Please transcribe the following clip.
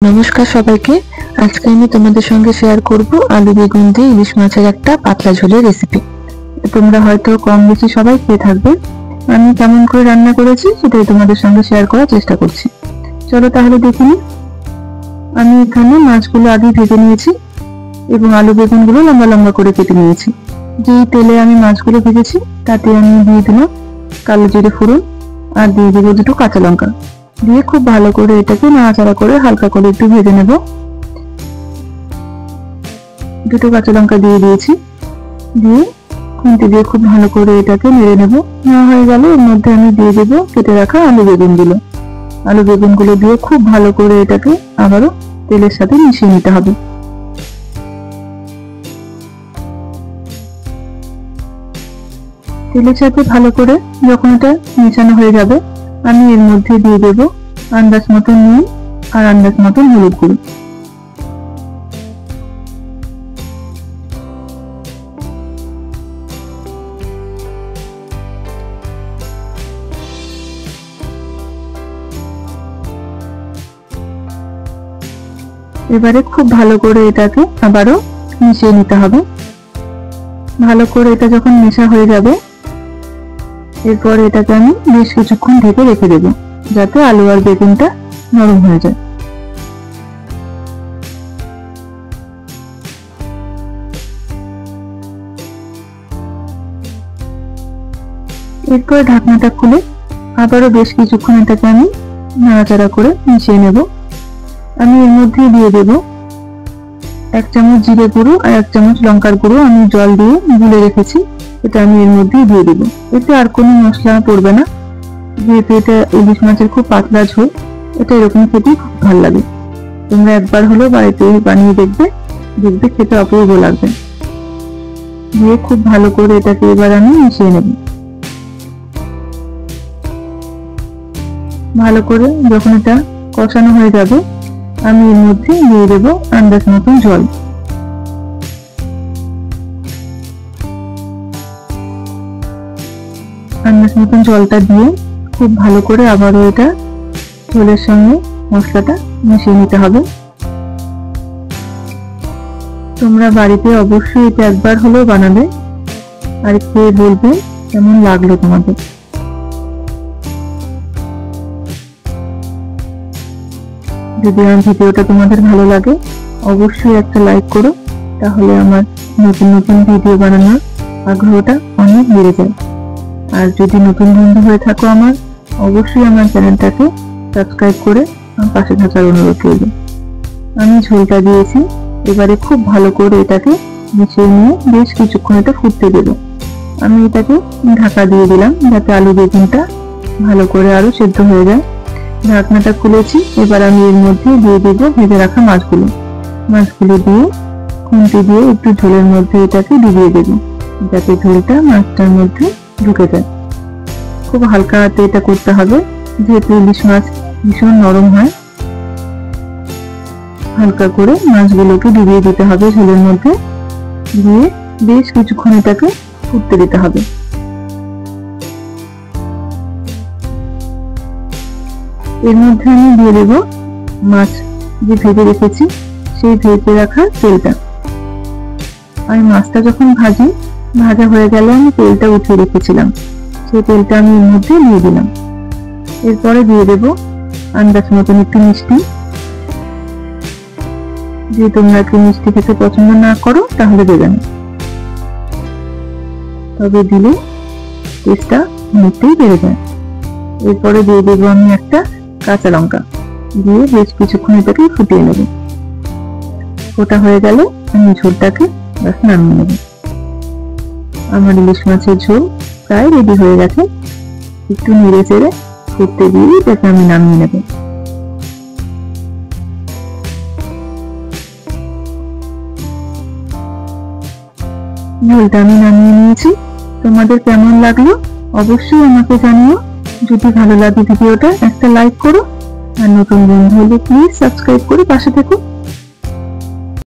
নমস্কার সবাইকে। আজকে আমি তোমাদের সঙ্গে শেয়ার করব আলু বেগুন দিয়ে ইলিশ মাছের একটা পাতলা ঝোলের রেসিপি। তোমরা হয়তো কম বেশি সবাই খেয়ে থাকবে। আমি কেমন করে রান্না করেছি সেটাই তোমাদের সঙ্গে শেয়ার করার চেষ্টা করছি। চলো তাহলে দেখে নিই। আমি এখানে মাছগুলো আগে ভেজে নিয়েছি এবং আলু বেগুনগুলো লম্বা লম্বা করে কেটে নিয়েছি। যেই তেলে আমি মাছগুলো ভেজেছি তাতে আমি দিয়ে দিলাম কালো জিরে ফোড়ন আর দিয়ে দেবো দুটো কাঁচা লঙ্কা। দিয়ে খুব ভালো করে এটাকে নাড়াচাড়া করে হালকা করে একটু ভেজে নেব। দুটো কাঁচা লঙ্কা দিয়ে দিয়েছি, দিয়ে খুন্তি দিয়ে খুব ভালো করে এটাকে নেড়ে নেব। নেওয়া হয়ে গেলে এর মধ্যে আমি দিয়ে দেবো কেটে রাখা আলু বেগুনগুলো দিয়ে খুব ভালো করে এটাকে আবারও তেলের সাথে মিশিয়ে নিতে হবে। তেলের সাথে ভালো করে যখন এটা মেশানো হয়ে যাবে আমি এর মধ্যে দিয়ে দেবো আন্দাজ মতো নুন আর আন্দাজ মতো হলুদ গুঁড়ো। এবারে খুব ভালো করে এটাকে আবারও মিশিয়ে নিতে হবে। ভালো করে এটা যখন মেশা হয়ে যাবে এরপর এটাকে আমি বেশ কিছুক্ষণ ঢেকে রেখে দেবো যাতে আলু আর বেগুনটা নরম হয়ে যায়। এরপর ঢাকনাটা খুলে আবারও বেশ কিছুক্ষণ এটাকে আমি নাড়াচাড়া করে মিশিয়ে নেব। আমি এর মধ্যে দিয়ে দেব 1 চামচ জিরে গুঁড়ো আর 1 চামচ লঙ্কার গুঁড়ো আমি জল দিয়ে গুলে রেখেছি, এটা আমি এর মধ্যে দিয়ে দেবো। এতে আর কোনো মশলা পড়বে না, যেহেতু এটা ইলিশ মাছের খুব পাতলা ঝোল, এটা এরকম খেতে খুব ভালো লাগে। তোমরা একবার হলেও বাড়িতে বানিয়ে দেখবে খেতে অপূর্ব লাগবে। দিয়ে খুব ভালো করে এটাকে এবার আমি মিশিয়ে নেব। ভালো করে যখন এটা কষানো হয়ে যাবে আমি এর মধ্যে দিয়ে দেবো আন্দাজ মতন জল। আন্দাজ মতন জলটা দিয়ে খুব ভালো করে আবারও এটা ঝোলের সঙ্গে মশলাটা মিশিয়ে নিতে হবে। তোমরা বাড়িতে অবশ্যই এটা একবার হলেও বানাবে আর খেয়ে বলবে কেমন লাগলো তোমাদের। যদি আমার ভিডিওটা তোমাদের ভালো লাগে অবশ্যই একটা লাইক করো, তাহলে আমার নতুন নতুন ভিডিও বানানোর আগ্রহটা অনেক বেড়ে যায়। আর যদি নতুন বন্ধু হয়ে থাকো আমার অবশ্যই আমার চ্যানেলটাকে সাবস্ক্রাইব করে আমার পাশে থাকার অনুরোধ রইল। আমি ঝোলটা দিয়েছি, এবারে খুব ভালো করে এটাকে মিশিয়ে নিয়ে বেশ কিছুক্ষণ এটা ফুটতে দেবো। আমি এটাকে ঢাকা দিয়ে দিলাম যাতে আলু বেগুনটা ভালো করে আরো সেদ্ধ হয়ে যায়। ঢাকনাটা খুলেছি, এবার আমি এর মধ্যে দিয়ে দেবো ভেজে রাখা মাছগুলো দিয়ে খুন্তি দিয়ে একটু ঝোলের মধ্যে এটাকে ডুবিয়ে দেবো যাতে ঝোলটা মাছটার মধ্যে ঢুকে যায়। খুব হালকা হাতে এটা করতে হবে, যেহেতু ইলিশ মাছ ভীষণ নরম হয়। হালকা করে মাছগুলোকে ডুবিয়ে দিতে হবে ঝোলের মধ্যে, দিয়ে বেশ কিছুক্ষণ এটাকে ফুটতে দিতে হবে। এর মধ্যে আমি দিয়ে দেবো মাছ যে ভেজে রেখেছি সেই ভেজে রাখা তেলটা। আমি মাছটা যখন ভাজা হয়ে গেলে আমি তেলটা উঠিয়ে রেখেছিলাম, সেই তেলটা আমি এর মধ্যে দিয়ে দিলাম। এরপরে দিয়ে দেবো আন্দাজ মতন একটু মিষ্টি। যদি তোমরা একটু মিষ্টি খেতে পছন্দ না করো তাহলে দেবে না, তবে দিলে টেস্টটা অনেকটাই বেড়ে যায়। এরপরে দিয়ে দেবো আমি একটা কাঁচা লঙ্কা, দিয়ে বেশ কিছুক্ষণ এটাকে ফুটিয়ে নেব। ফোটা হয়ে গেলে আমি ঝোলটাকে ব্যাস নামিয়ে নেব। আমার ইলিশ মাছের ঝোল প্রায় রেডি হয়ে গেছে। একটু নেড়ে চেড়ে ফুটতে দিয়ে এটাকে আমি নামিয়ে নেব। ঝোলটা আমি নামিয়ে নিয়েছি। তোমাদের কেমন লাগলো অবশ্যই আমাকে জানিও। যদি ভালো লাগে ভিডিওটা একটা লাইক করো, আর নতুন বন্ধু হলে প্লিজ সাবস্ক্রাইব করে পাশে থেকো।